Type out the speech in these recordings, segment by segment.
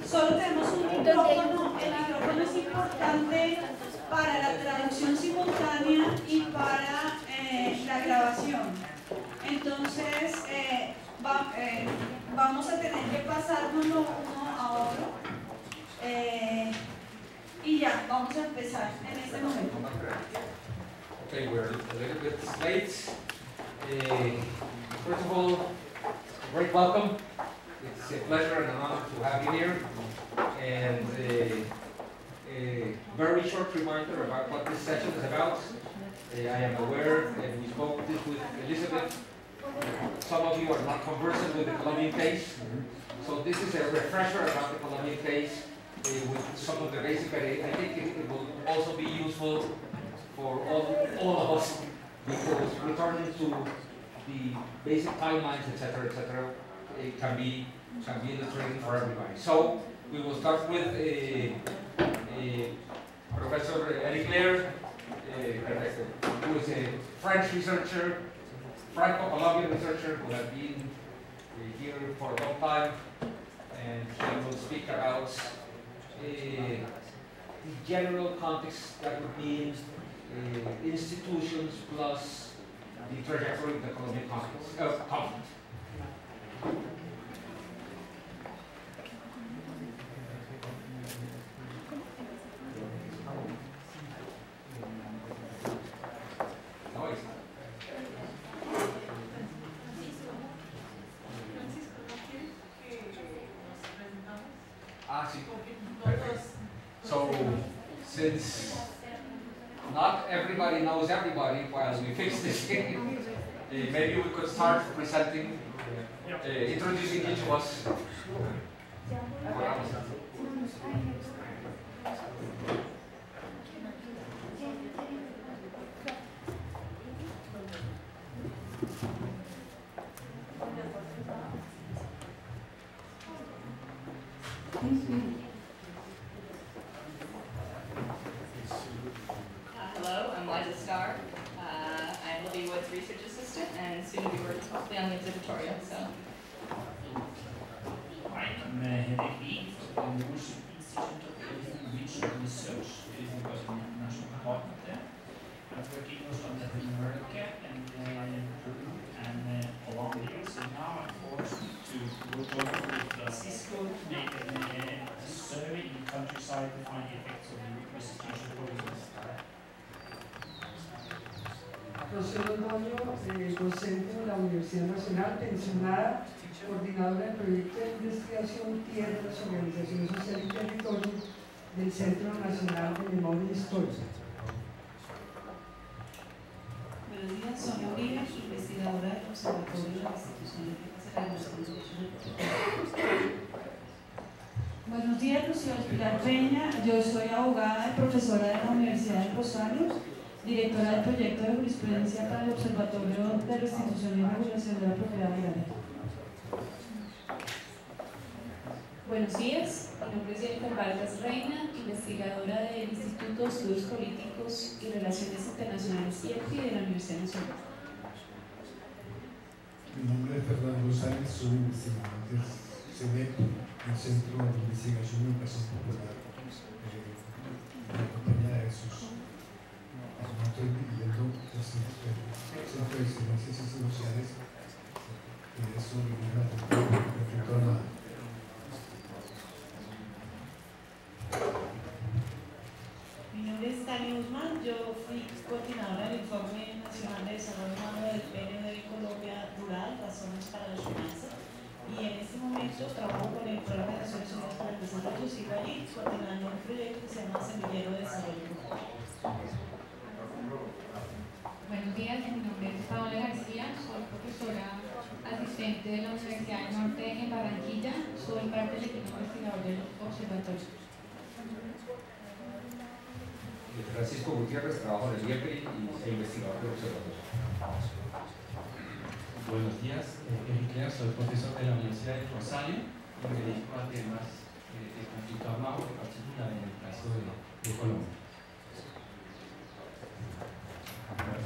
Solo tenemos un micrófono. El micrófono es importante para la traducción simultánea y para la grabación. Entonces, vamos a tener que pasárnoslo uno a otro. Y ya, vamos a empezar en este momento. Okay, we're a little bit late. First of all, great welcome. It's a pleasure and an honor to have you here. And a very short reminder about what this session is about. I am aware that we spoke this with Elizabeth. Some of you are not conversant with the Colombian case. So this is a refresher about the Colombian case with some of the basic, but I think it will also be useful for all of us, because returning to the basic timelines, etc., it can be illustrating for everybody. So we will start with Professor Eric Claire, who is a French researcher, Franco-Colombian researcher who has been here for a long time, and he will speak about the general context that would be institutions plus the trajectory of the Colombian conflict. So, since not everybody knows everybody while we fix this thing, maybe we could start presenting, introducing each of us. Hello, I'm Liza Starr. I'm Libby Wood's research assistant and soon to be working closely on the observatorium. Hi, I'm Henrik Wiig from the Worship Institute of Regional Research in the National Department there. I'm working also on Latin America and Peru and Colombia. So now I'm forced to work over with Francisco to make a survey in the countryside to find the effects of the restitution programs. Rocío Ordóñez, docente de la Universidad Nacional, pensionada, coordinadora del proyecto de investigación Tierras, Organización Social y Territorio del Centro Nacional de Memoria e Historia. Buenos días, Sonia Uribe, investigadora del Observatorio de la Institución de Derechos Humanos. Buenos días, Lucía Pilar Peña. Yo soy abogada y profesora de la Universidad de Rosario, directora del proyecto de jurisprudencia para el Observatorio de Restitución y Regulación de la Propiedad Agraria. Buenos días, mi nombre es Jennifer Vargas Reina, investigadora del Instituto de Estudios Políticos y Relaciones Internacionales IEPI de la Universidad Nacional. Mi nombre es Fernando Sáenz, soy investigador del CENEP, el Centro de Investigación y Educación Popular, la compañía de Jesús. Estoy viviendo el Centro de Ciencias Institucionales, que es sobre una respecto a la. Mi nombre es Tania Guzmán, yo fui coordinadora del Informe Nacional de Desarrollo Humano del PNUD de Colombia Rural, Razones para la Finanza, y en este momento trabajo con el Programa de Naciones Unidas para el Desarrollo, sigo allí coordinando un proyecto que se llama Semillero de Desarrollo Rural. Buenos días, mi nombre es Paola García, soy profesora asistente de la Universidad del Norte en Barranquilla, soy parte del equipo investigador del observatorio. Francisco Gutiérrez, trabajo en el IEPRI e investigador del observatorio. Buenos días, Eric Claire, soy profesor de la Universidad de Rosario y me dedico a temas de conflicto armado, en particular en el caso de Colombia.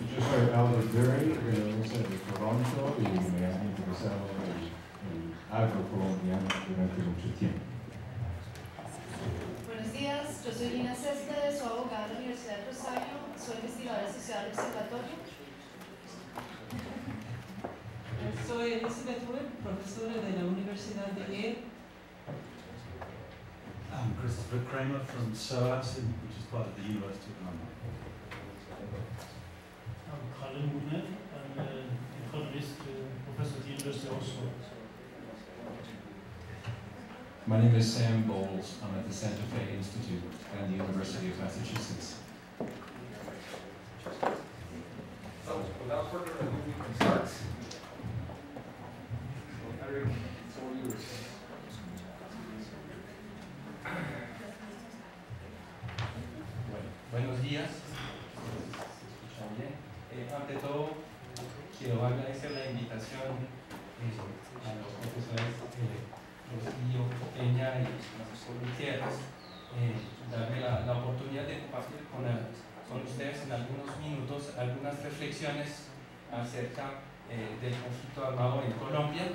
Yo soy Albert Berry, de la Universidad de Toronto y me ha interesado el afrocolombiano durante mucho tiempo. Buenos días, yo soy Lina Céspedes, soy abogada de la Universidad de Rosario, soy investigadora asociada del observatorio. Soy Elizabeth Wood, profesora de la Universidad de Yale. I'm Christopher Kramer from SOAS, which is part of the University of London. I'm Colin Woodman. I'm an economist, professor at the University of Oxford. My name is Sam Bowles. I'm at the Santa Fe Institute at the University of Massachusetts. So, without further ado, we can start. So, Eric, it's all yours. Buenos días. ¿Se escucha bien? Ante todo, quiero agradecer la invitación a los profesores Rocío Peña y Francisco Gutiérrez, darme la oportunidad de compartir con ustedes en algunos minutos algunas reflexiones acerca del conflicto armado en Colombia,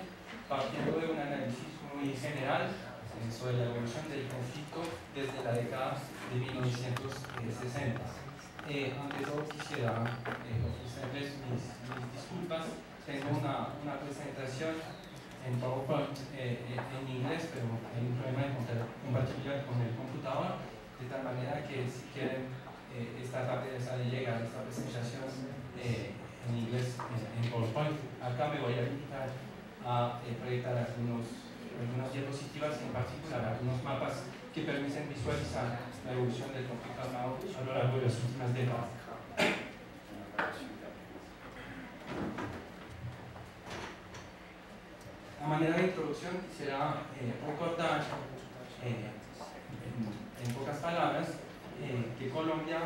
partiendo de un análisis muy general sobre la evolución del conflicto desde la década de 1960. Ante todo quisiera ofrecerles mis disculpas. Tengo una presentación en PowerPoint en inglés, pero hay un problema de compatibilidad con el computador, de tal manera que si quieren esta tarde les ha de llegar esta presentación en inglés en PowerPoint. Acá me voy a limitar a proyectar algunas diapositivas, en particular algunos mapas que permiten visualizar la evolución del conflicto armado a lo largo de las últimas décadas. A manera de introducción quisiera recordar en pocas palabras que Colombia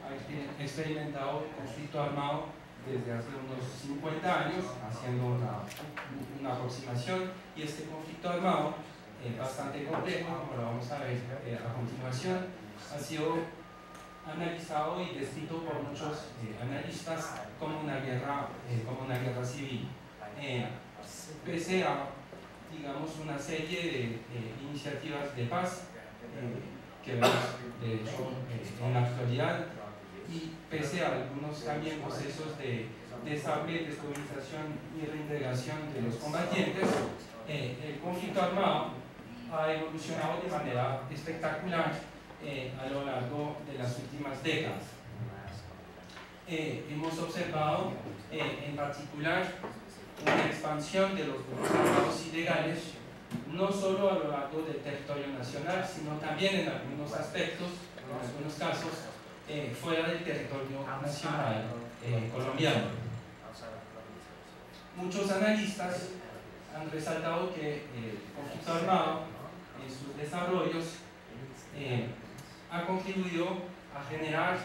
ha experimentado conflicto armado desde hace unos 50 años, haciendo una aproximación, y este conflicto armado, bastante complejo, como lo vamos a ver a continuación, ha sido analizado y descrito por muchos analistas como una guerra civil. Pese a, digamos, una serie de iniciativas de paz que vemos de hecho en la actualidad, y pese a algunos también procesos de desarme, desmovilización y reintegración de los combatientes, el conflicto armado ha evolucionado de manera espectacular a lo largo de las últimas décadas. Hemos observado en particular una expansión de los grupos armados ilegales, no solo a lo largo del territorio nacional, sino también en algunos aspectos, en algunos casos, fuera del territorio nacional colombiano. Muchos analistas han resaltado que el conflicto armado en sus desarrollos ha contribuido a generar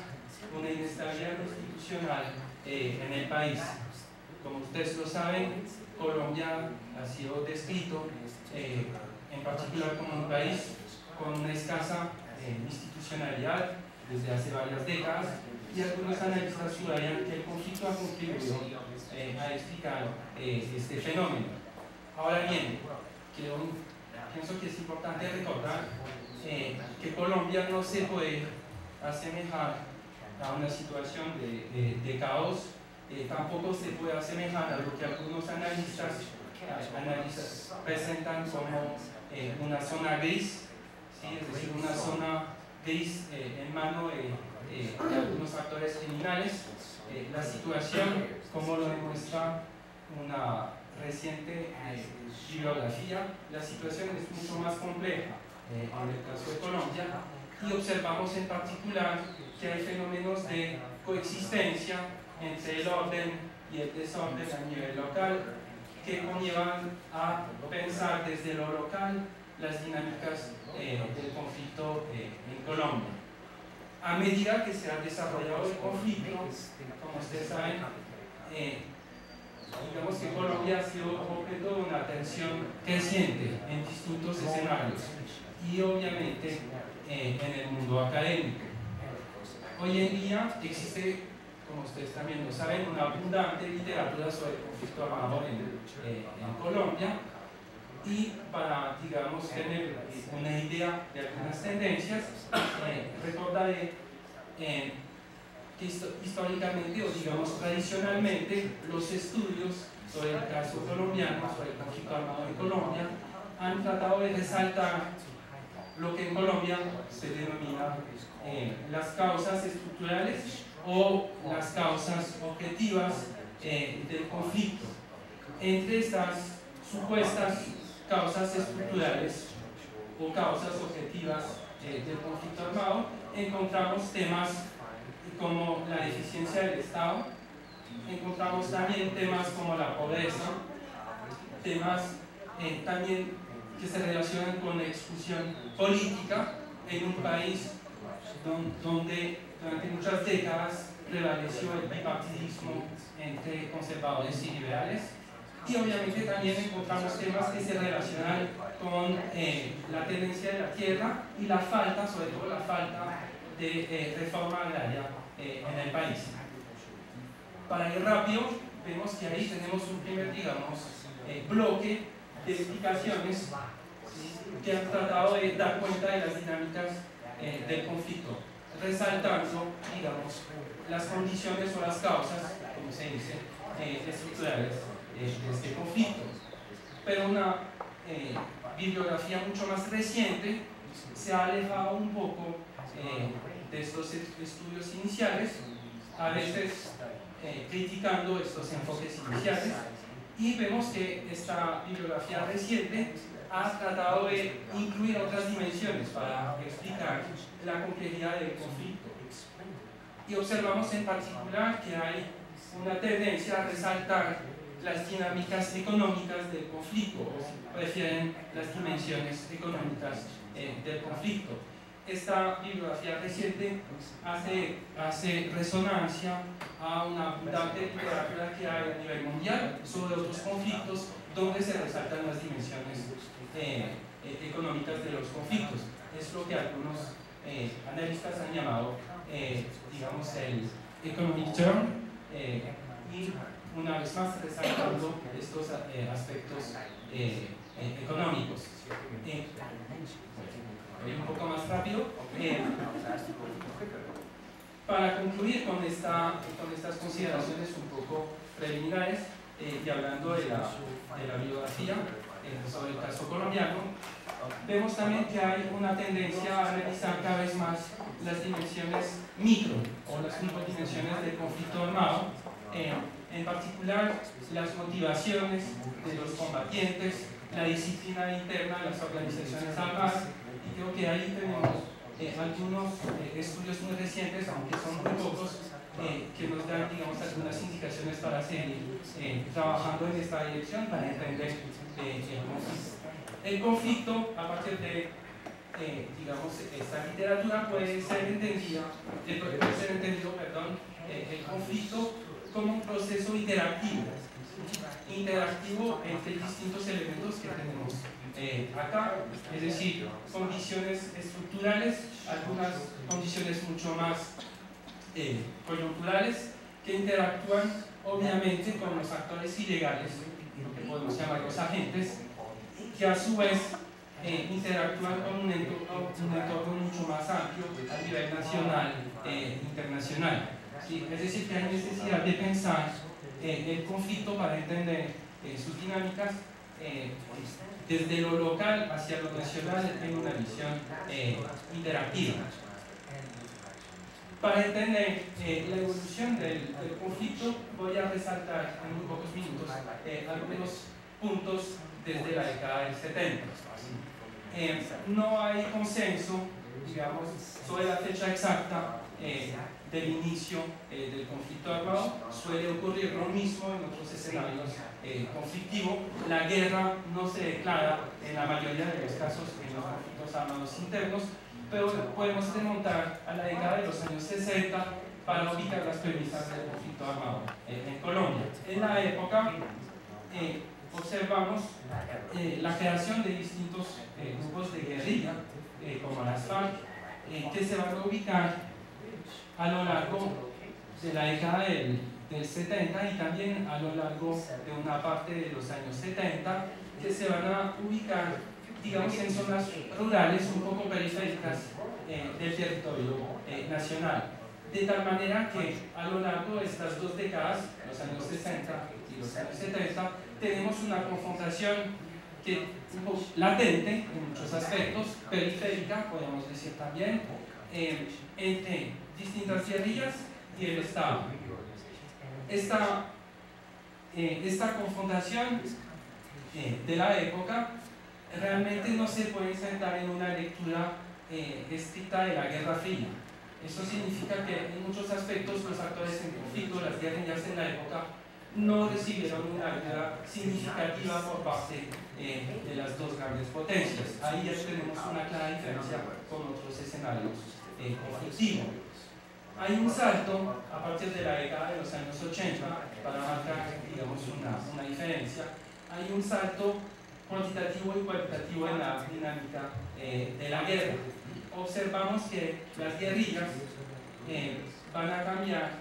una inestabilidad institucional en el país. Como ustedes lo saben, Colombia ha sido descrito en particular como un país con una escasa institucionalidad desde hace varias décadas, y algunos analistas subrayan que el conflicto ha contribuido a explicar este fenómeno. Ahora bien, pienso que es importante recordar que Colombia no se puede asemejar a una situación de caos, tampoco se puede asemejar a lo que algunos analistas presentan como una zona gris, ¿sí? Es decir, una zona gris en mano de algunos actores criminales. La situación, como lo demuestra una reciente bibliografía, la situación es mucho más compleja en el caso de Colombia, y observamos en particular que hay fenómenos de coexistencia entre el orden y el desorden a nivel local, que conllevan a pensar desde lo local las dinámicas del conflicto en Colombia. A medida que se ha desarrollado el conflicto, como ustedes saben, digamos que Colombia ha sido objeto de una tensión creciente en distintos escenarios, y obviamente en el mundo académico. Hoy en día existe, como ustedes también lo saben, una abundante literatura sobre el conflicto armado en Colombia, Y para, digamos, tener una idea de algunas tendencias, recordaré que históricamente o digamos tradicionalmente los estudios sobre el caso colombiano, sobre el conflicto armado en Colombia, han tratado de resaltar lo que en Colombia se denomina las causas estructurales o las causas objetivas del conflicto. Entre estas supuestas causas estructurales o causas objetivas del conflicto armado encontramos temas como la deficiencia del Estado, encontramos también temas como la pobreza, temas también que se relacionan con la exclusión política en un país donde durante muchas décadas prevaleció el bipartidismo entre conservadores y liberales. Y obviamente también encontramos temas que se relacionan con la tenencia de la tierra y la falta, sobre todo la falta de reforma agraria en el país. Para ir rápido, vemos que ahí tenemos un primer, digamos, bloque de explicaciones que han tratado de dar cuenta de las dinámicas del conflicto, resaltando, digamos, las condiciones o las causas, como se dice, estructurales de este conflicto. Pero una bibliografía mucho más reciente se ha alejado un poco de estos estudios iniciales, a veces criticando estos enfoques iniciales, y vemos que esta bibliografía reciente ha tratado de incluir otras dimensiones para explicar la complejidad del conflicto. Y observamos en particular que hay una tendencia a resaltar las dinámicas económicas del conflicto, o si prefieren las dimensiones económicas del conflicto. Esta bibliografía reciente hace resonancia a una abundante literatura que hay a nivel mundial sobre otros conflictos donde se resaltan las dimensiones económicas de los conflictos. Es lo que algunos analistas han llamado, digamos, el economic term, y una vez más resaltando estos aspectos económicos. Un poco más rápido. Para concluir con estas consideraciones un poco preliminares y hablando de la bibliografía sobre el caso colombiano, vemos también que hay una tendencia a analizar cada vez más las dimensiones micro o las microdimensiones del conflicto armado, en particular las motivaciones de los combatientes, la disciplina interna de las organizaciones armadas. Y creo que ahí tenemos algunos estudios muy recientes, aunque son muy pocos, que nos dan, digamos, algunas indicaciones para seguir trabajando en esta dirección para entender el conflicto. El conflicto, a partir de digamos, esta literatura, puede ser entendido, el conflicto como un proceso interactivo entre distintos elementos que tenemos acá, es decir, condiciones estructurales, algunas condiciones mucho más coyunturales, que interactúan obviamente con los actores ilegales, lo que podemos llamar los agentes, que a su vez interactúan con un entorno mucho más amplio a nivel nacional e internacional. ¿Sí? Es decir, que hay necesidad de pensar el conflicto para entender sus dinámicas desde lo local hacia lo nacional en una visión interactiva. Para entender la evolución del conflicto, voy a resaltar en muy pocos minutos algunos puntos desde la década del 70. No hay consenso, digamos, sobre la fecha exacta del inicio del conflicto armado. Suele ocurrir lo mismo en otros escenarios conflictivos. La guerra no se declara en la mayoría de los casos en los conflictos armados internos, pero podemos remontar a la década de los años 60 para ubicar las premisas del conflicto armado en Colombia. En la época observamos la creación de distintos grupos de guerrilla, como las FARC, que se van a ubicar a lo largo de la década del del 70 y también a lo largo de una parte de los años 70, que se van a ubicar, digamos, en zonas rurales un poco periféricas del territorio nacional. De tal manera que a lo largo de estas dos décadas, los años 60 y los años 70, tenemos una confrontación que un poco latente en muchos aspectos, periférica, podemos decir también, entre distintas guerrillas y el Estado. Esta confrontación de la época realmente no se puede sentar en una lectura estricta de la Guerra Fría. Eso significa que en muchos aspectos los actores en conflicto, las guerrillas en la época, no recibieron una ayuda significativa por parte de las dos grandes potencias. Ahí ya tenemos una clara diferencia con otros escenarios conflictivos. Hay un salto a partir de la década de los años 80 para marcar, digamos, una diferencia. Hay un salto cuantitativo y cualitativo en la dinámica de la guerra. Observamos que las guerrillas van a cambiar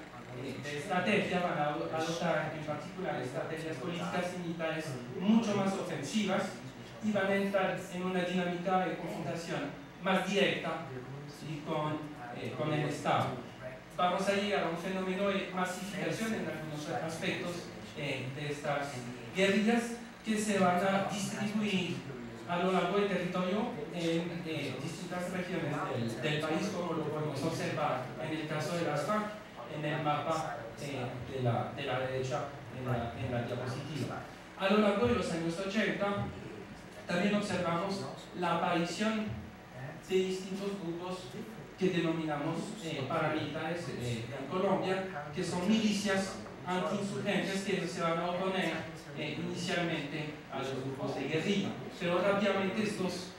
de estrategia, van a adoptar en particular estrategias políticas y militares mucho más ofensivas y van a entrar en una dinámica de confrontación más directa y con el Estado. Vamos a llegar a un fenómeno de masificación en algunos aspectos de estas guerrillas que se van a distribuir a lo largo del territorio en distintas regiones del país, como lo podemos observar en el caso de las FARC, en el mapa de la derecha en la diapositiva. A lo largo de los años 80 también observamos la aparición de distintos grupos que denominamos paramilitares en Colombia, que son milicias antiinsurgentes que se van a oponer inicialmente a los grupos de guerrilla, pero rápidamente estos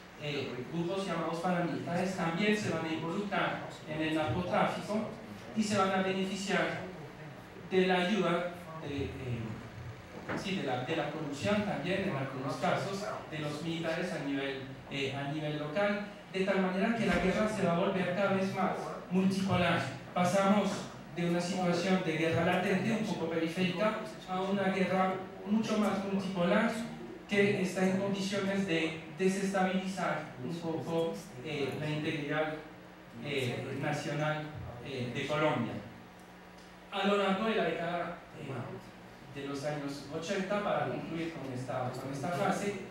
grupos llamados paramilitares también se van a involucrar en el narcotráfico y se van a beneficiar de la ayuda de la corrupción también en algunos casos de los militares a nivel local, de tal manera que la guerra se va a volver cada vez más multipolar. Pasamos de una situación de guerra latente, un poco periférica, a una guerra mucho más multipolar que está en condiciones de desestabilizar un poco la integridad nacional de Colombia. A lo largo de la década de los años 80, para concluir con esta fase,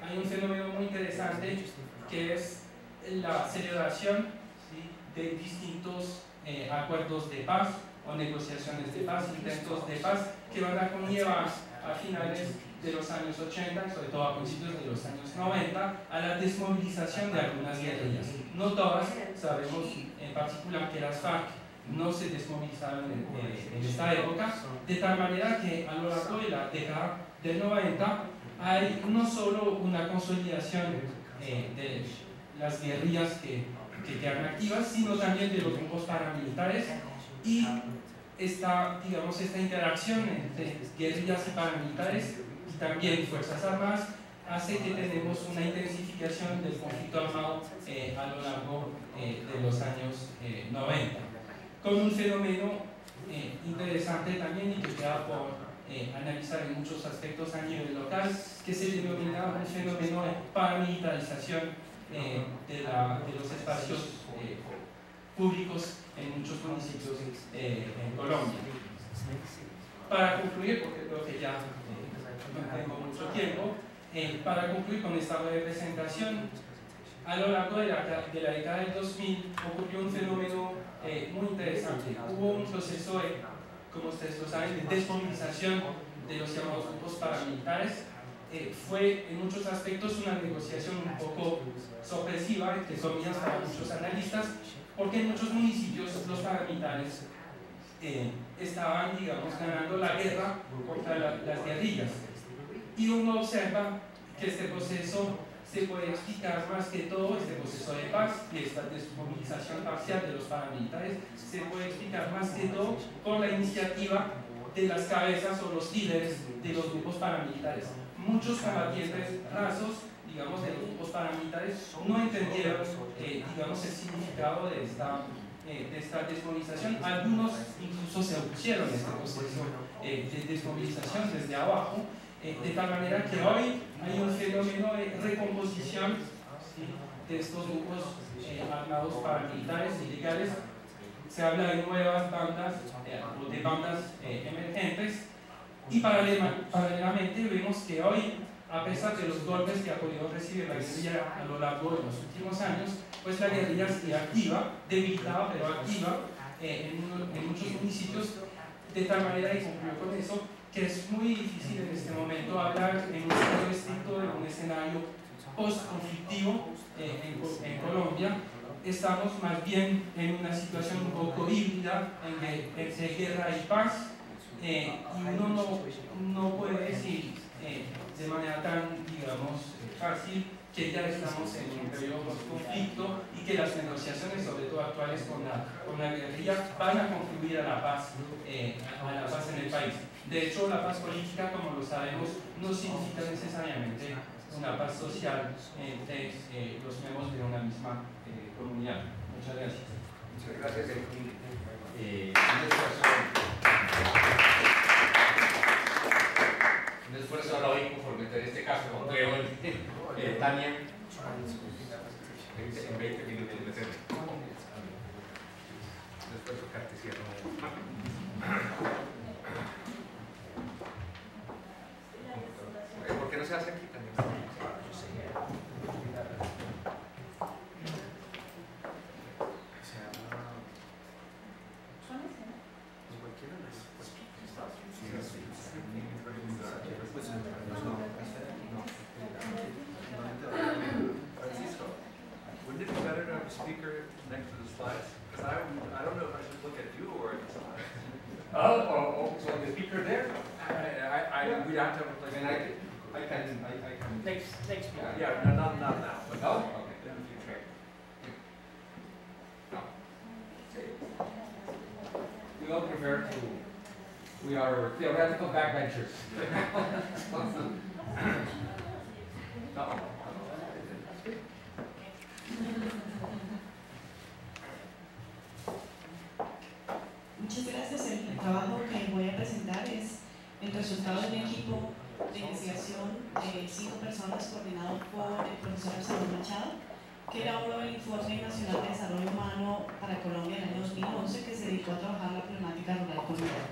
hay un fenómeno muy interesante que es la celebración de distintos acuerdos de paz o negociaciones de paz, intentos de paz que van a conllevar a finales de los años 80, sobre todo a principios de los años 90, a la desmovilización de algunas guerrillas. No todas, sabemos en particular que las FARC no se desmovilizaron en esta época, de tal manera que a lo largo de la década del 90 hay no solo una consolidación de las guerrillas que quedan activas, sino también de los grupos paramilitares y esta interacción entre guerrillas y paramilitares y también fuerzas armadas hace que tenemos una intensificación del conflicto armado a lo largo de los años 90, con un fenómeno interesante también y que queda por analizar en muchos aspectos a nivel local, que se denomina un fenómeno de paramilitarización de los espacios públicos en muchos municipios en Colombia. Para concluir, porque creo que ya no tengo mucho tiempo, para concluir con esta breve presentación, a lo largo de la década del 2000 ocurrió un fenómeno muy interesante. Hubo un proceso como ustedes lo saben, de desmovilización de los llamados grupos paramilitares. Fue en muchos aspectos una negociación un poco sorpresiva, entre comillas, para muchos analistas, porque en muchos municipios los paramilitares estaban, digamos, ganando la guerra contra las guerrillas. Y uno observa que este proceso se puede explicar más que todo, este proceso de paz y esta desmovilización parcial de los paramilitares, se puede explicar más que todo por la iniciativa de las cabezas o los líderes de los grupos paramilitares. Muchos combatientes rasos, digamos, de los grupos paramilitares no entendieron, digamos, el significado de esta de esta desmovilización. Algunos incluso se opusieron a este proceso de desmovilización desde abajo, de tal manera que hoy hay un fenómeno de recomposición, ¿sí?, de estos grupos armados paramilitares ilegales. Se habla de nuevas bandas o de bandas emergentes, y paralelamente vemos que hoy, a pesar de los golpes que ha podido recibir la guerrilla a lo largo de los últimos años, pues la guerrilla sigue activa, debilitada pero activa en muchos municipios, de tal manera, y concluyo con eso, que es muy difícil en este momento hablar en un escenario estricto de un escenario post-conflictivo en Colombia. Estamos más bien en una situación un poco híbrida, entre guerra y paz, y uno no puede decir de manera tan, digamos, fácil que ya estamos en un periodo post-conflicto y que las negociaciones, sobre todo actuales con la guerrilla, van a contribuir a la paz en el país. De hecho, la paz política, como lo sabemos, no significa necesariamente una paz social entre los miembros de una misma comunidad. Muchas gracias. Muchas gracias. Un esfuerzo heroico por meter este caso complejo Tania en 20 minutos. Un esfuerzo cartesiano. ¿Por qué no se hace aquí también? Francisco, wouldn't it be better to have a speaker next to the slides? Because I don't know if I should look at you or at the slides. So the speaker there? We'd have to have a place. I can. Next speaker. Yeah, no, not now. But no? Okay. In the future. No. We all prefer to. We are theoretical backbenchers. No. Muchas gracias. El trabajo que voy a presentar es el resultado de un equipo de investigación de 5 personas coordinado por el profesor Absalón Machado, que elaboró el Informe Nacional de Desarrollo Humano para Colombia en el año 2011, que se dedicó a trabajar la problemática rural colombiana.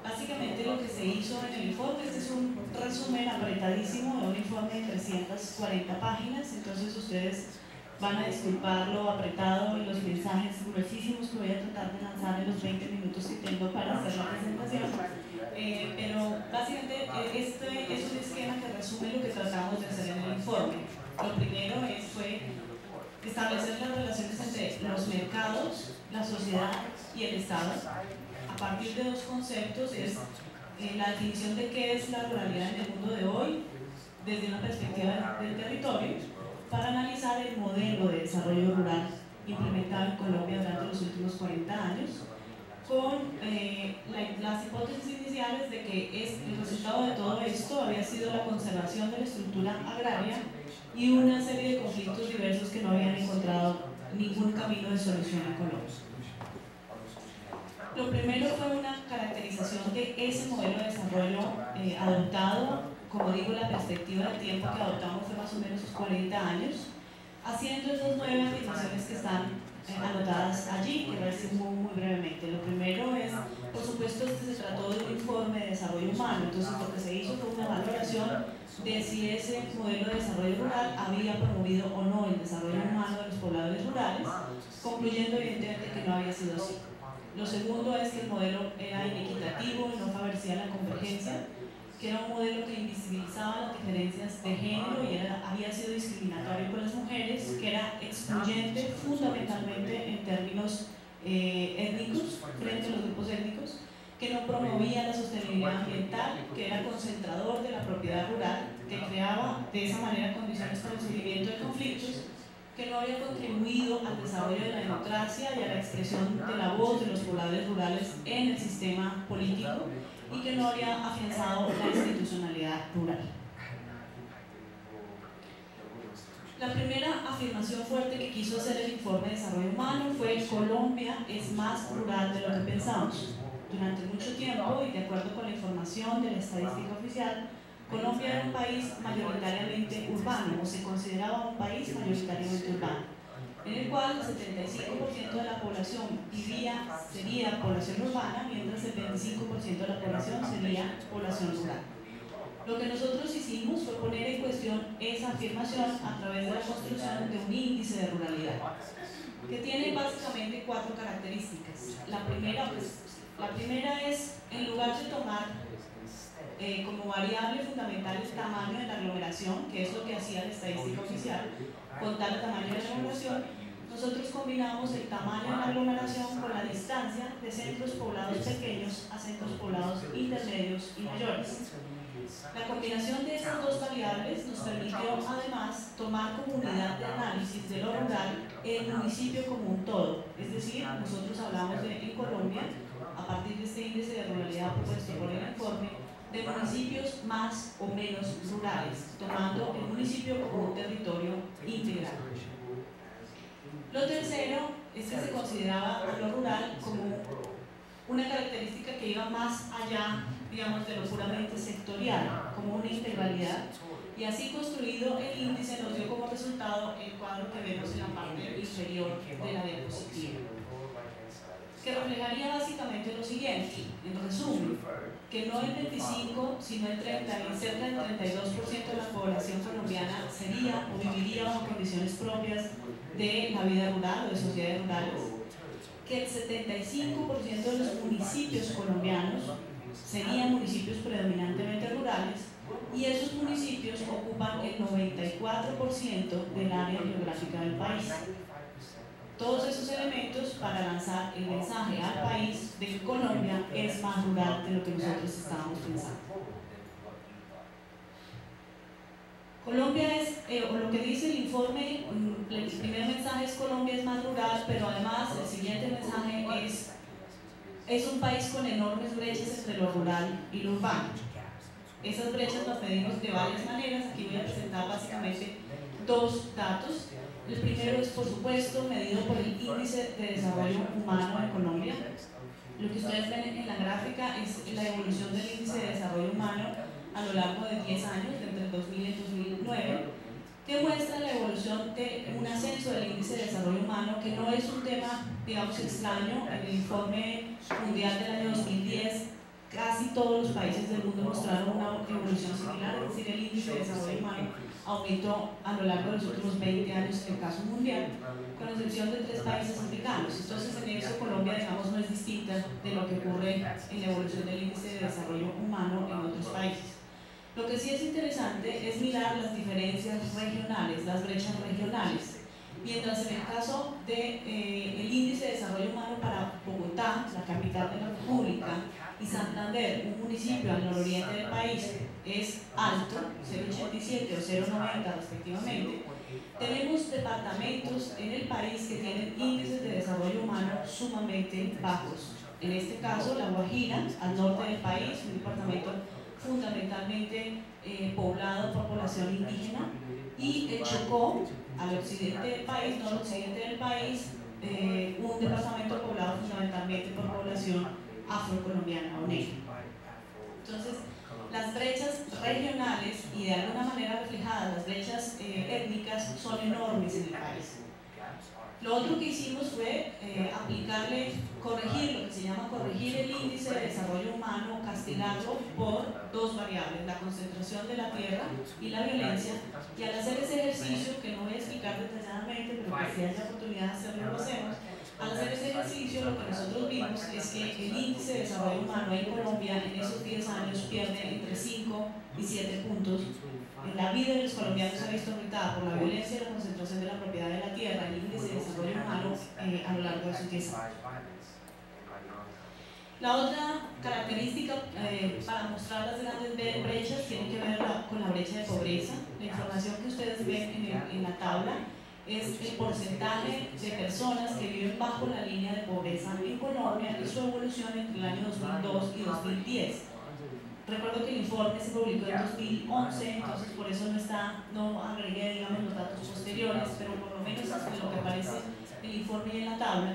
Básicamente lo que se hizo en el informe, este es un resumen apretadísimo de un informe de 340 páginas, entonces ustedes van a disculpar lo apretado y los mensajes gruesísimos que voy a tratar de lanzar en los 20 minutos que tengo para hacer la presentación. Pero básicamente este es un esquema que resume lo que tratamos de hacer en el informe. Lo primero fue establecer las relaciones entre los mercados, la sociedad y el Estado. A partir de 2 conceptos es la definición de qué es la ruralidad en el mundo de hoy desde una perspectiva del territorio, para analizar el modelo de desarrollo rural implementado en Colombia durante los últimos 40 años, con las hipótesis iniciales de que el resultado de todo esto había sido la conservación de la estructura agraria y una serie de conflictos diversos que no habían encontrado ningún camino de solución en Colombia. Lo primero fue una caracterización de ese modelo de desarrollo adoptado. Como digo, la perspectiva del tiempo que adoptamos fue más o menos 40 años, haciendo esas 9 afirmaciones que están anotadas allí, que voy a decir muy brevemente. Lo primero es, por supuesto, se trató de un informe de desarrollo humano, entonces lo que se hizo fue una valoración de si ese modelo de desarrollo rural había promovido o no el desarrollo humano de los pobladores rurales, concluyendo evidentemente que no había sido así. Lo segundo es que el modelo era inequitativo y no favorecía la convergencia, que era un modelo que invisibilizaba las diferencias de género y había sido discriminatorio con las mujeres, que era excluyente fundamentalmente en términos étnicos, frente a los grupos étnicos, que no promovía la sostenibilidad ambiental, que era concentrador de la propiedad rural, que creaba de esa manera condiciones para el surgimiento de conflictos, que no había contribuido al desarrollo de la democracia y a la expresión de la voz de los pobladores rurales en el sistema político, y que no había afianzado la institucionalidad rural. La primera afirmación fuerte que quiso hacer el informe de desarrollo humano fue: Colombia es más rural de lo que pensamos. Durante mucho tiempo, y de acuerdo con la información de la estadística oficial, Colombia era un país mayoritariamente urbano, o se consideraba un país mayoritariamente urbano, en el cual el 75% de la población sería población urbana, mientras el 25% de la población sería población rural. Lo que nosotros hicimos fue poner en cuestión esa afirmación a través de la construcción de un índice de ruralidad, que tiene básicamente 4 características. La primera es, en lugar de tomar como variable fundamental el tamaño de la aglomeración, que es lo que hacía la estadística oficial, contar el tamaño de la aglomeración, nosotros combinamos el tamaño de la aglomeración con la distancia de centros poblados pequeños a centros poblados intermedios y mayores. La combinación de esas dos variables nos permitió además tomar como unidad de análisis de lo rural el municipio como un todo. Es decir, nosotros hablamos en Colombia, a partir de este índice de ruralidad propuesto por el informe, de municipios más o menos rurales, tomando el municipio como un territorio integral. Lo tercero es que se consideraba a lo rural como una característica que iba más allá, digamos, de lo puramente sectorial, como una integralidad, y así construido el índice nos dio como resultado el cuadro que vemos en la parte inferior de la diapositiva, que reflejaría básicamente lo siguiente, en resumen, que no el 25, sino el 30 y cerca del 32% de la población colombiana sería o viviría bajo condiciones propias de la vida rural o de sociedades rurales, que el 75% de los municipios colombianos serían municipios predominantemente rurales, y esos municipios ocupan el 94% del área geográfica del país. Todos esos elementos para lanzar el mensaje al país de que Colombia es más rural de lo que nosotros estábamos pensando. Colombia es, o lo que dice el informe, el primer mensaje es: Colombia es más rural, pero además el siguiente mensaje es un país con enormes brechas entre lo rural y lo urbano. Esas brechas las medimos de varias maneras. Aquí voy a presentar básicamente 2 datos. El primero es, por supuesto, medido por el Índice de Desarrollo Humano en Colombia. Lo que ustedes ven en la gráfica es la evolución del Índice de Desarrollo Humano a lo largo de 10 años, entre el 2000 y el 2009, que muestra la evolución de un ascenso del Índice de Desarrollo Humano, que no es un tema, digamos, extraño. En el informe mundial del año 2010, casi todos los países del mundo mostraron una evolución similar, es decir, el Índice de Desarrollo Humano aumentó a lo largo de los últimos 20 años en el caso mundial, con excepción de 3 países africanos. Entonces, en eso Colombia, digamos, no es distinta de lo que ocurre en la evolución del índice de desarrollo humano en otros países. Lo que sí es interesante es mirar las diferencias regionales, las brechas regionales. Mientras en el caso del índice de desarrollo humano para Bogotá, la capital de la República, y Santander, un municipio al nororiente del país, es alto, 0,87 o 0,90 respectivamente, tenemos departamentos en el país que tienen índices de desarrollo humano sumamente bajos. En este caso, La Guajira, al norte del país, un departamento fundamentalmente poblado por población indígena, y el Chocó, al occidente del país, no al occidente del país, un departamento poblado fundamentalmente por población afrocolombiana o negra. Entonces, las brechas regionales y de alguna manera reflejadas, las brechas étnicas, son enormes en el país. Lo otro que hicimos fue corregir lo que se llama corregir el índice de desarrollo humano, castigarlo por 2 variables, la concentración de la tierra y la violencia. Y al hacer ese ejercicio, que no voy a explicar detalladamente, pero que si hay la oportunidad de hacerlo, lo hacemos. Al hacer ese ejercicio, lo que nosotros vimos es que el índice de desarrollo humano en Colombia en esos 10 años pierde entre 5 y 7 puntos. En la vida de los colombianos se ha visto afectada por la violencia y la concentración de la propiedad de la tierra, el índice de desarrollo humano a lo largo de esos 10 años. La otra característica para mostrar las grandes brechas tiene que ver con la brecha de pobreza. La información que ustedes ven en la tabla es el porcentaje de personas que viven bajo la línea de pobreza en Colombia y su evolución entre el año 2002 y 2010. Recuerdo que el informe se publicó en 2011, entonces por eso no agregué, digamos, los datos posteriores, pero por lo menos en lo que aparece el informe y en la tabla,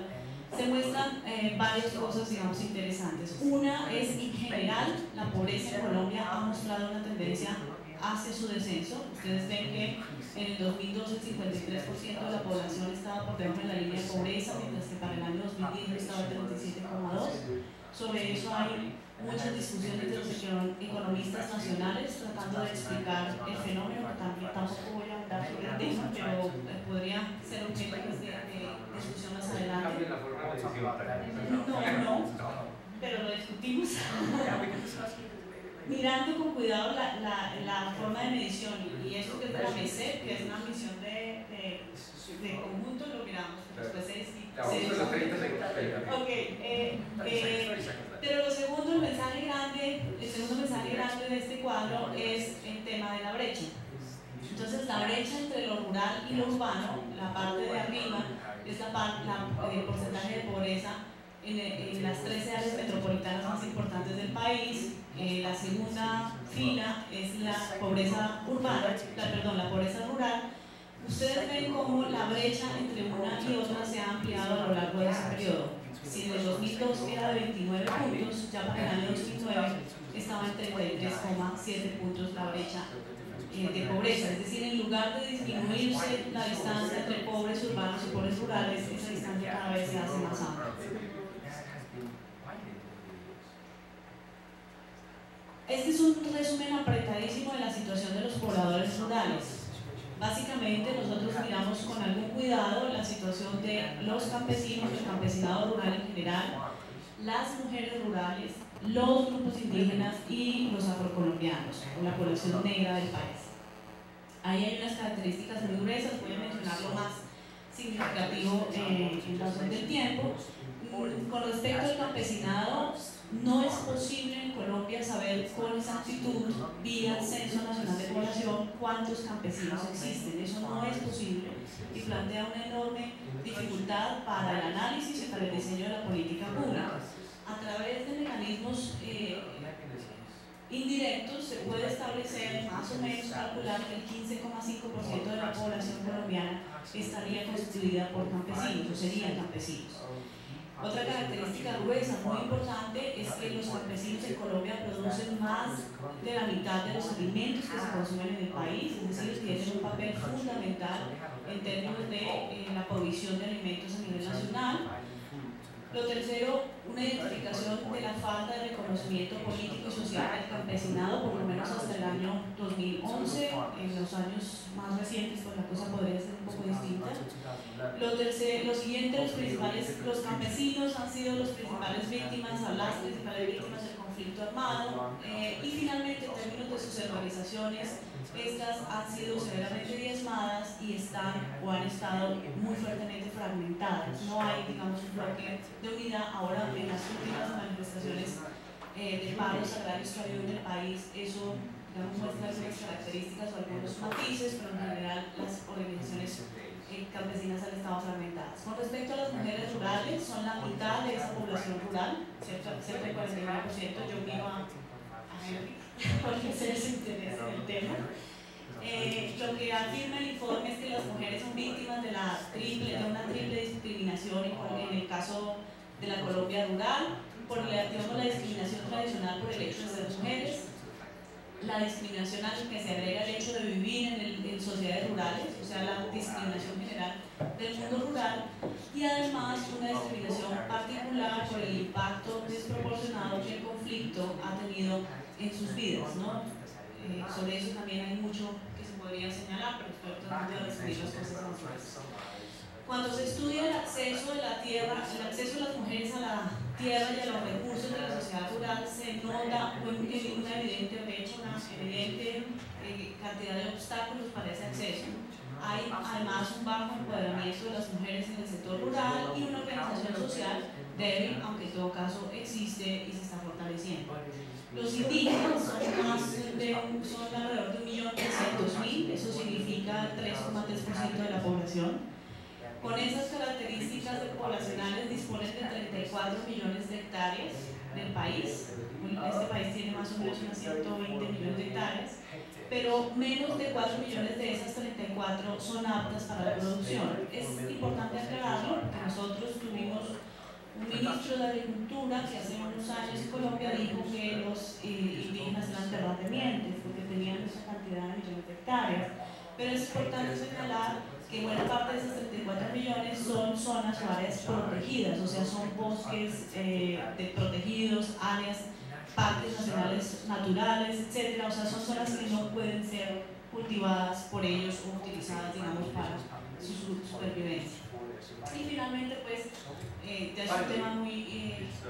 se muestran varias cosas, digamos, interesantes. Una es, en general, la pobreza en Colombia ha mostrado una tendencia hacia su descenso. Ustedes ven que en el 2012 el 53% de la población estaba por debajo de la línea de pobreza, mientras que para el año 2010 estaba el 37,2%. Sobre eso hay muchas discusiones de los economistas nacionales tratando de explicar el fenómeno, que tampoco voy a hablar sobre el tema, pero podría ser objeto de discusión más adelante. No, pero lo discutimos. Mirando con cuidado la forma de medición y esto que es de la MESEP, que es una medición de conjunto, lo miramos, pero después pero el segundo mensaje grande de este cuadro es el tema de la brecha. Entonces la brecha entre lo rural y lo urbano, la parte de arriba es el porcentaje de pobreza en las 13 áreas metropolitanas más importantes del país. La segunda fila es la pobreza urbana, la pobreza rural. Ustedes ven cómo la brecha entre una y otra se ha ampliado a lo largo de ese periodo. Si en el 2002 era de 29 puntos, ya para el año 2009 estaba en 33,7 puntos la brecha de pobreza. Es decir, en lugar de disminuirse la distancia entre pobres urbanos y pobres rurales, esa distancia cada vez se hace más amplia. Este es un resumen apretadísimo de la situación de los pobladores rurales. Básicamente nosotros miramos con algún cuidado la situación de los campesinos, el campesinado rural en general, las mujeres rurales, los grupos indígenas y los afrocolombianos, o la población negra del país. Ahí hay unas características muy gruesas, voy a mencionar lo más significativo en razón del tiempo. Con respecto al campesinado, no es posible en Colombia saber con exactitud, vía el Censo Nacional de Población, cuántos campesinos existen. Eso no es posible y plantea una enorme dificultad para el análisis y para el diseño de la política pública. A través de mecanismos indirectos se puede establecer, más o menos calcular que el 15,5% de la población colombiana estaría constituida por campesinos, o serían campesinos. Otra característica gruesa muy importante es que los campesinos en Colombia producen más de la mitad de los alimentos que se consumen en el país, es decir, tienen un papel fundamental en términos de la provisión de alimentos a nivel nacional. Lo tercero, una identificación de la falta de reconocimiento político y social del campesinado, por lo menos hasta el año 2011. En los años más recientes, pues la cosa podría ser un poco distinta. Lo siguiente, los campesinos han sido las principales víctimas del conflicto armado. Y finalmente, en términos de sus organizaciones, estas han sido severamente diezmadas y están o han estado muy fuertemente fragmentadas. No hay, digamos, un bloque de unidad. Ahora, en las últimas manifestaciones de paros agrarios que ha habido en el país, eso, digamos, muestra algunas características o algunos matices, pero en general las organizaciones campesinas han estado fragmentadas. Con respecto a las mujeres rurales, son la mitad de esa población rural, cerca del 49%. Yo miro a Henry porque se les interesa el tema. Lo que afirma el informe es que las mujeres son víctimas de una triple discriminación en el caso de la Colombia rural, por la discriminación tradicional por el hecho de ser mujeres, la discriminación a la que se agrega el hecho de vivir en sociedades rurales, o sea, la discriminación general del mundo rural, y además una discriminación particular por el impacto desproporcionado que el conflicto ha tenido en sus vidas, ¿no? Sobre eso también hay mucho que se podría señalar, pero estoy tratando de resumir las cosas más rápidas. Cuando se estudia el acceso de la tierra, el acceso de las mujeres a la tierra y a los recursos de la sociedad rural, se nota una evidente brecha, una evidente cantidad de obstáculos para ese acceso. Hay además un bajo empoderamiento de las mujeres en el sector rural y una organización social débil, aunque en todo caso existe y se está fortaleciendo. Los indígenas son alrededor de 1.300.000, eso significa el 3,3% de la población. Con esas características poblacionales disponen de 34 millones de hectáreas del país. Este país tiene más o menos unas 120 millones de hectáreas, pero menos de 4 millones de esas 34 son aptas para la producción. Es importante aclararlo porque nosotros tuvimos un ministro de Agricultura que hace unos años en Colombia dijo que los indígenas eran terratenientes porque tenían esa cantidad de millones de hectáreas. Pero es importante señalar que buena parte de esos 34 millones son zonas o áreas protegidas, o sea, son bosques protegidos, áreas, parques nacionales naturales, etc. O sea, son zonas que no pueden ser cultivadas por ellos o utilizadas, digamos, para su supervivencia. Y finalmente, pues, ya es un tema muy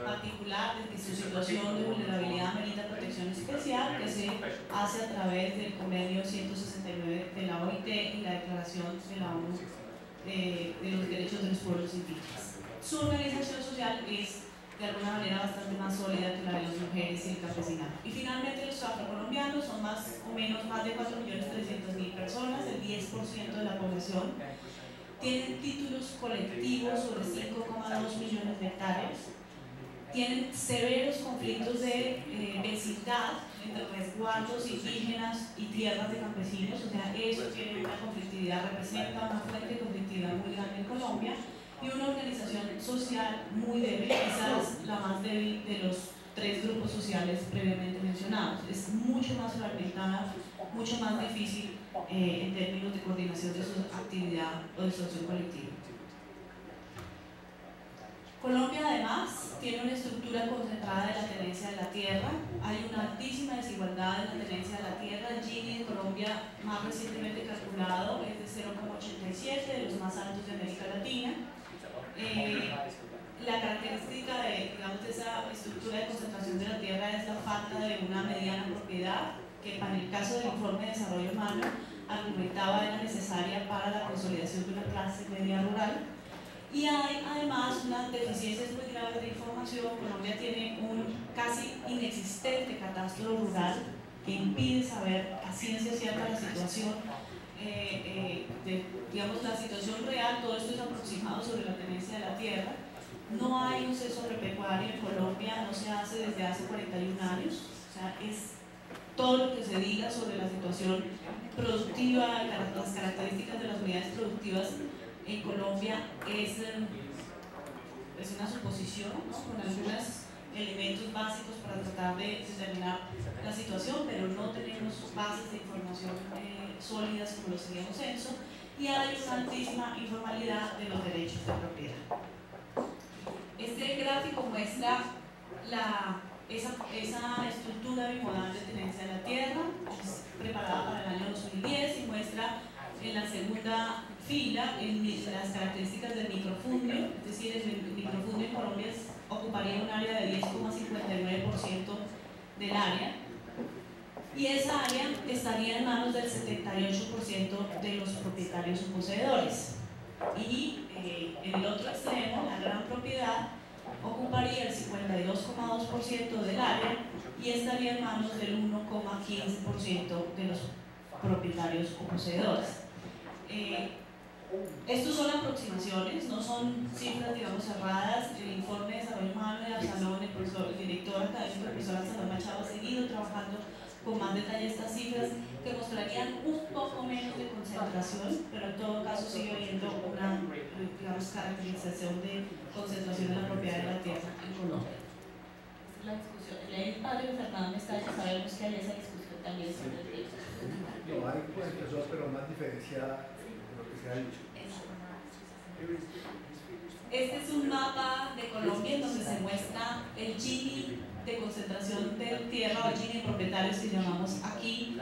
particular de que su situación de vulnerabilidad merita protección especial que se hace a través del convenio 169 de la OIT y la declaración de la ONU de los derechos de los pueblos indígenas. Su organización social es de alguna manera bastante más sólida que la de las mujeres y el campesinado. Y finalmente los afrocolombianos son más o menos más de 4.300.000 personas, el 10% de la población. Tienen títulos colectivos sobre 5,2 millones de hectáreas, tienen severos conflictos de vecindad entre resguardos indígenas y tierras de campesinos, o sea, eso tiene una conflictividad, representa una fuente de conflictividad muy grande en Colombia, y una organización social muy débil, quizás la más débil de los 3 grupos sociales previamente mencionados. Es mucho más fragmentada, mucho más difícil en términos de coordinación de su actividad o de su acción colectiva. Colombia además tiene una estructura concentrada de la tenencia de la tierra, hay una altísima desigualdad en la tenencia de la tierra. El Gini de Colombia, más recientemente calculado, es de 0,87, de los más altos de América Latina. La característica de, digamos, de esa estructura de concentración de la tierra es la falta de una mediana propiedad, que para el caso del informe de desarrollo humano argumentaba era necesaria para la consolidación de una clase media rural. Y hay además unas deficiencias muy graves de información. Colombia tiene un casi inexistente catastro rural que impide saber a ciencia cierta la situación, digamos, la situación real. Todo esto es aproximado sobre la tenencia de la tierra. No hay un censo agropecuario en Colombia, no se hace desde hace 41 años. O sea, es todo lo que se diga sobre la situación productiva, las características de las unidades productivas en Colombia es una suposición, ¿no?, con algunos elementos básicos para tratar de determinar la situación, pero no tenemos bases de información sólidas como lo sería un censo, y hay una altísima informalidad de los derechos de propiedad. Este gráfico muestra esa estructura bimodal de tenencia de la tierra, es preparada para el año 2010 y muestra en la segunda fila las características del microfundio, es decir, el microfundio en Colombia ocuparía un área de 10,59% del área, y esa área estaría en manos del 78% de los propietarios o poseedores. Y en el otro extremo, la gran propiedad ocuparía el 52,2% del área y estaría en manos del 1,15% de los propietarios o poseedores. Estos son aproximaciones, no son cifras, digamos, cerradas. El informe de desarrollo humano de Absalón, el director académico, el profesor Absalón Machado, ha seguido trabajando con más detalle estas cifras que mostrarían un poco menos de concentración, pero en todo caso sigue habiendo una, digamos, caracterización de concentración de la propiedad de la tierra en Colombia. Esta es la discusión. El padre Fernando Mestalla, sabemos que hay esa discusión también sobre el tema. No, hay concentración, pero más diferenciada de lo que se ha dicho. Este es un mapa de Colombia en donde se muestra el Gini de concentración de tierra, o Gini de propietarios que llamamos aquí,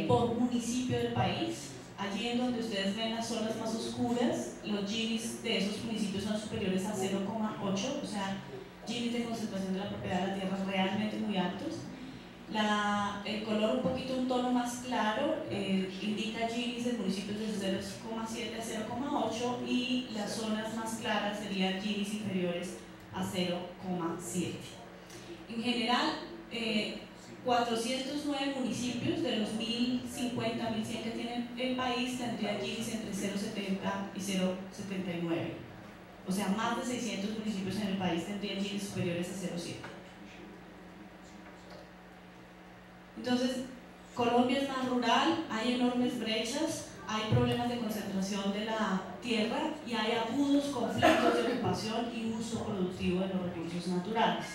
por municipio del país. Allí en donde ustedes ven las zonas más oscuras, los Ginis de esos municipios son superiores a 0,8, o sea, Ginis de concentración de la propiedad de la tierra realmente muy altos. El color un poquito, un tono más claro, indica Ginis de municipios de 0,7 a 0,8, y las zonas más claras serían Ginis inferiores a 0,7. En general, 409 municipios de los 1.050, 1.100 que tiene el país tendrían Ginis entre 0,70 y 0,79. O sea, más de 600 municipios en el país tendrían Ginis superiores a 0,7. Entonces, Colombia es más rural, hay enormes brechas, hay problemas de concentración de la tierra y hay agudos conflictos de ocupación y uso productivo de los recursos naturales.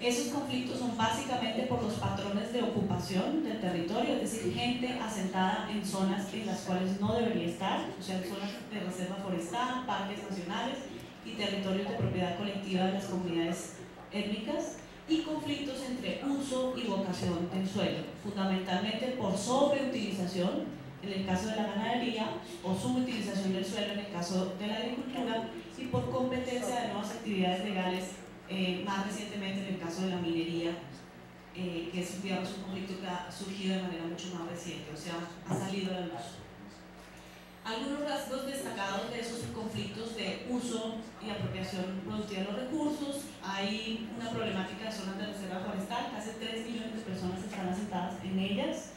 Esos conflictos son básicamente por los patrones de ocupación del territorio, es decir, gente asentada en zonas en las cuales no debería estar, o sea, en zonas de reserva forestal, parques nacionales y territorios de propiedad colectiva de las comunidades étnicas, y conflictos entre uso y vocación del suelo, fundamentalmente por sobreutilización en el caso de la ganadería o subutilización del suelo en el caso de la agricultura y por competencia de nuevas actividades legales, más recientemente en el caso de la minería, que es, digamos, un conflicto que ha surgido de manera mucho más reciente, o sea, ha salido a la luz. Algunos rasgos destacados de esos conflictos de uso y apropiación productiva de los recursos: hay una problemática de zonas de reserva forestal, casi 3 millones de personas están asentadas en ellas.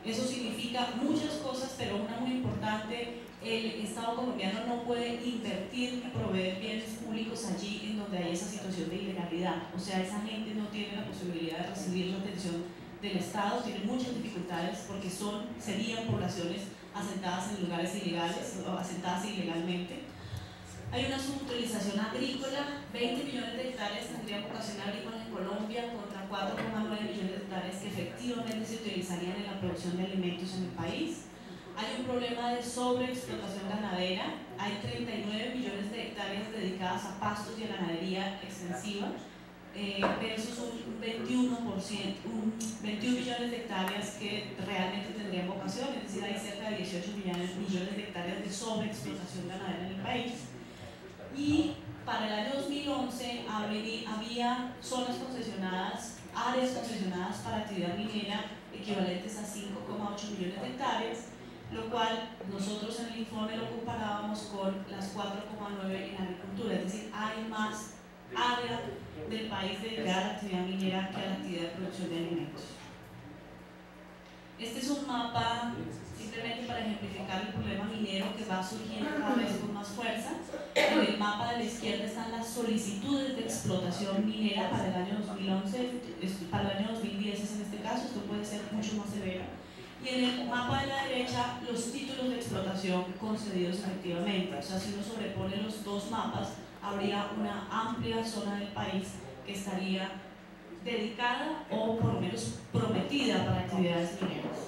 Eso significa muchas cosas, pero una muy importante: el Estado colombiano no puede invertir y proveer bienes públicos allí en donde hay esa situación de ilegalidad. O sea, esa gente no tiene la posibilidad de recibir la atención del Estado, tiene muchas dificultades porque serían poblaciones asentadas en lugares ilegales o asentadas ilegalmente. Hay una subutilización agrícola: 20 millones de hectáreas tendrían vocación agrícola en Colombia contra 4,9 millones de hectáreas que efectivamente se utilizarían en la producción de alimentos en el país. Hay un problema de sobreexplotación ganadera: hay 39 millones de hectáreas dedicadas a pastos y a ganadería extensiva, versus un 21 millones de hectáreas que realmente tendrían vocación, es decir, hay cerca de 18 millones de hectáreas de sobreexplotación ganadera en el país. Y para el año 2011 había zonas concesionadas, áreas concesionadas para actividad minera equivalentes a 5,8 millones de hectáreas, lo cual nosotros en el informe lo comparábamos con las 4,9 en agricultura, es decir, hay más área del país dedicada a la actividad minera que a la actividad de producción de alimentos. Este es un mapa simplemente para ejemplificar el problema minero que va surgiendo cada vez con más fuerza. En el mapa de la izquierda están las solicitudes de explotación minera para el año 2011, para el año 2010 es en este caso, esto puede ser mucho más severo. Y en el mapa de la derecha, los títulos de explotación concedidos efectivamente. O sea, si uno sobrepone los dos mapas, habría una amplia zona del país que estaría dedicada o por lo menos prometida para actividades mineras.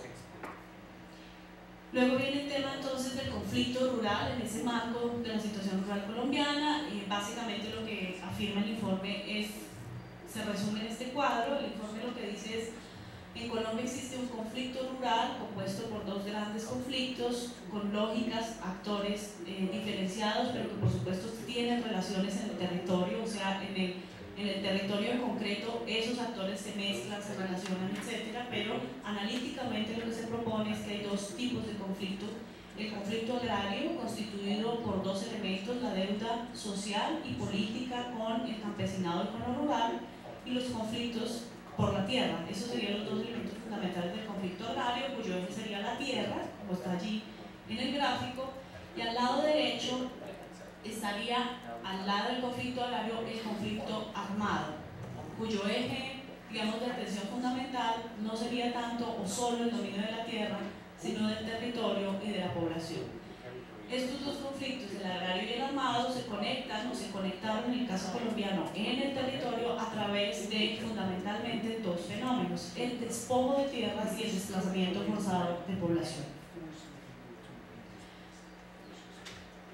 Luego viene el tema entonces del conflicto rural en ese marco de la situación rural colombiana, y básicamente lo que afirma el informe se resume en este cuadro. El informe lo que dice es: en Colombia existe un conflicto rural compuesto por dos grandes conflictos con lógicas, actores diferenciados, pero que por supuesto tienen relaciones en el territorio, o sea, en el territorio en concreto esos actores se mezclan, se relacionan, etc. Pero analíticamente lo que se propone es que hay dos tipos de conflicto: el conflicto agrario, constituido por dos elementos, la deuda social y política con el campesinado y con lo rural, y los conflictos por la tierra. Esos serían los dos elementos fundamentales del conflicto agrario, cuyo eje sería la tierra, como está allí en el gráfico, y al lado derecho estaría, al lado del conflicto agrario, el conflicto armado, cuyo eje, digamos, de atención fundamental no sería tanto o solo el dominio de la tierra, sino del territorio y de la población. Estos dos conflictos, el agrario y el armado, se conectan o se conectaron en el caso colombiano en el territorio a través de fundamentalmente dos fenómenos: el despojo de tierras y el desplazamiento forzado de población.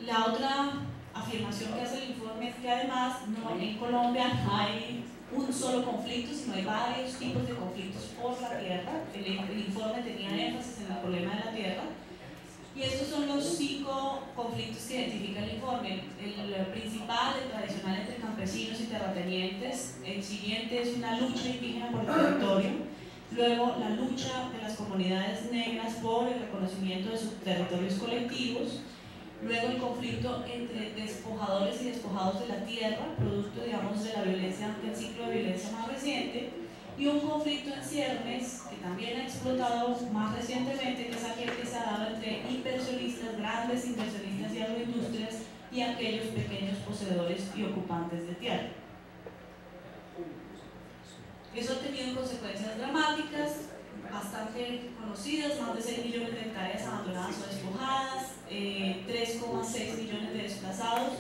La otra afirmación que hace el informe es que además en Colombia no hay un solo conflicto, sino hay varios tipos de conflictos por la tierra. El informe tenía énfasis en el problema de la tierra. Y estos son los 5 conflictos que identifica el informe. El principal, el tradicional entre campesinos y terratenientes. El siguiente es una lucha indígena por el territorio. Luego, la lucha de las comunidades negras por el reconocimiento de sus territorios colectivos. Luego, el conflicto entre despojadores y despojados de la tierra, producto, digamos, de la violencia, del ciclo de violencia más reciente. Y un conflicto en ciernes que también ha explotado más recientemente, que es aquel que se ha dado entre inversionistas, grandes inversionistas y agroindustrias, y aquellos pequeños poseedores y ocupantes de tierra. Eso ha tenido consecuencias dramáticas, bastante conocidas: más de 6 millones de hectáreas abandonadas o despojadas, 3,6 millones de desplazados,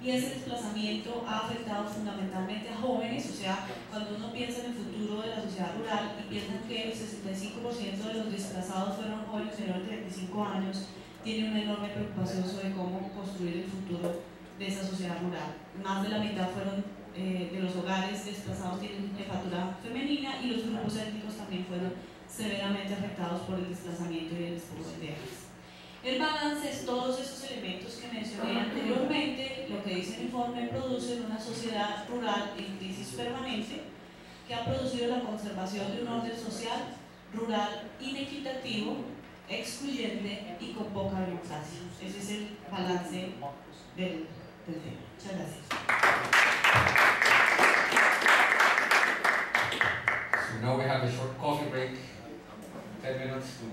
y ese desplazamiento ha afectado fundamentalmente a jóvenes. O sea, cuando uno piensa en el futuro de la sociedad rural y piensa que el 65% de los desplazados fueron jóvenes menores de 25 años, tiene una enorme preocupación sobre cómo construir el futuro de esa sociedad rural. Más de la mitad fueron de los hogares desplazados tienen jefatura femenina, y los grupos étnicos también fueron severamente afectados por el desplazamiento y el despojo de tierras. El balance es todos esos elementos que mencioné anteriormente. Lo que dice el informe: produce una sociedad rural en crisis permanente, que ha producido la conservación de un orden social rural inequitativo, excluyente y con poca democracia. Ese es el balance del tema. Muchas gracias. So now we have a short coffee break, 10 minutes to